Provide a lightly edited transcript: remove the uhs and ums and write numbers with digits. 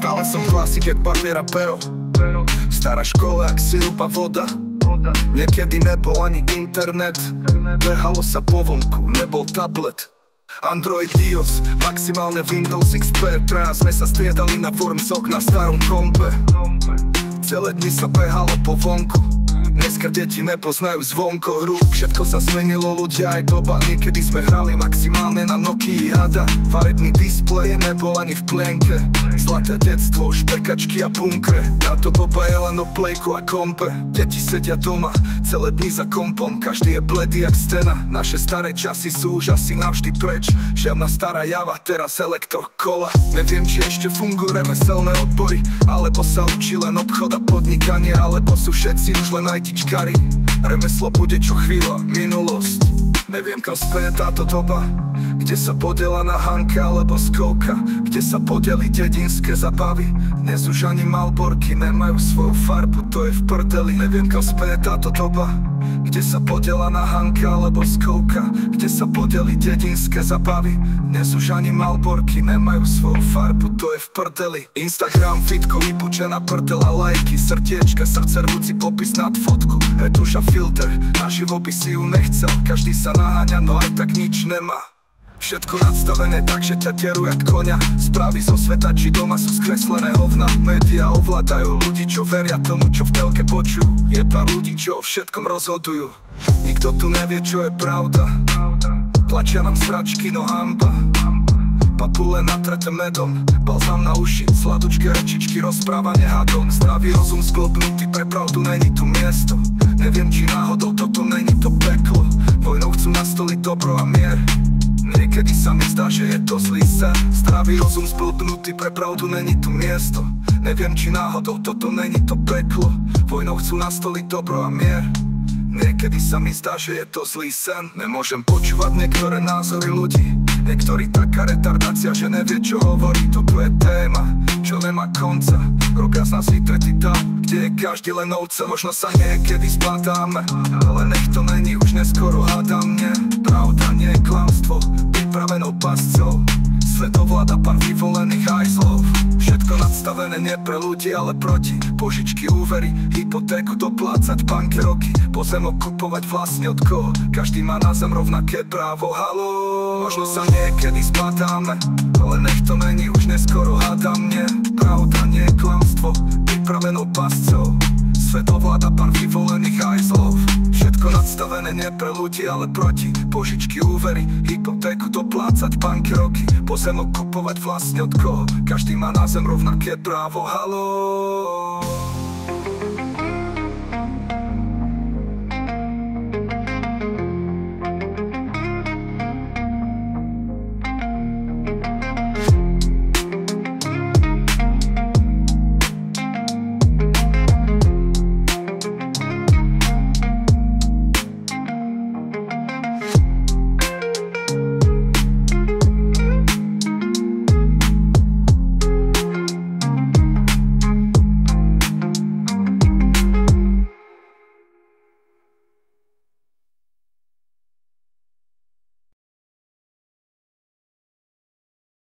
Stále som klasik jak papier a pero. Stará škola jak sirup a voda. Niekedy nebol ani internet. Behalo sa po vonku, nebol tablet. Android, iOS, maximálne Windows XP. Traja sme sa striedali na Wormsok na starom kompe. Celé dni sa behalo po vonku. Dneska deti nepoznajú zvonko hru. Všetko sa zmenilo, ľudia aj doba. Niekedy sme hrali maximálne na Nokii hada. Farebný displej nebol ani v plienke. Zlaté detstvo, špekačky a bunkre. Táto doba je len o plejku a kompe. Deti sedia doma, celé dni za kompom. Každý je bledý jak stena. Naše staré časy sú už asi navždy preč. Žiadna stará java, teraz elektrokola. Neviem, či ešte fungujú remeselné odbory, alebo sa učí len obchod a podnikanie, alebo sú všetci už len ITčkari. Remeslo bude čo chvíľa, minulosť. Neviem, kam speje táto doba, kde sa podela na Hanka alebo Skovka, kde sa podeli dedinské zabavy. Dnes už ani Malborky nemajú svoju farbu, to je v prdeli. Neviem, kam speje táto doba, kde sa podela na Hanka alebo Skovka, kde sa podeli dedinské zabavy. Dnes už ani Malborky nemajú svoju farbu, to je v prdeli. Instagram, fitko, vypučená prdela, lajky, srdiečka, srdce rúci, popis nad fotku. Retuš a filter, naživo by si ju nechcel, každý sa naháňa, no aj tak nič nemá. Všetko nadstavené tak, že ťa terú jak koňa. Správy zo sveta či doma sú skreslené hovna. Média ovládajú ľudí, čo veria tomu, čo v telke počujú. Je pár ľudí, čo o všetkom rozhodujú. Nikto tu nevie, čo je pravda. Tlačia nám sračky, no hanba. Papule natrete medom, balzám na uši, sladučké rečičky, rozprávanie hadom. Zdravý rozum sklopnutý, pre pravdu není tu miesto. Neviem, či náhodou toto není to peklo. Vojnou chcú nastoliť dobro a mier. Niekedy sa mi zdá, že je to zlý sen. Zdravý rozum splbnutý, pre pravdu není tu miesto. Neviem, či náhodou toto není to peklo. Vojnou chcú nastoliť dobro a mier. Niekedy sa mi zdá, že je to zlý sen. Nemôžem počúvať niektoré názory ľudí. Niektorí taká retardácia, že nevie, čo hovorí. Toto je téma, čo nemá konca. Ruka z nás vytretý tam, kde je každý len ovce. Možno sa niekedy zbadáme, ale nech to není už neskoro, hádam. Nie, pravda nie je klamstvo, pripravenou pascou. Svet ovláda pár vyvolených hajzlov. Všetko nadstavené nie pre ľudí, ale proti. Požičky, úvery, hypotéku doplácať, banky, roky. Pozemok kupovať vlastne od koho? Každý má na zem rovnaké právo, haló. Možno sa niekedy zbadáme, ale nech to není už neskoro, hádam. Nie, pravda nie je klamstvo, pripravenou pascou. Svet ovláda pár vyvolených hajzlov. Všetko nadstavené nie pre ľudí, ale proti. Požičky, úvery, hypotéku doplácať, banky, roky. Pozemok kupovať vlastne od koho? Každý má na zem rovnaké právo, haló.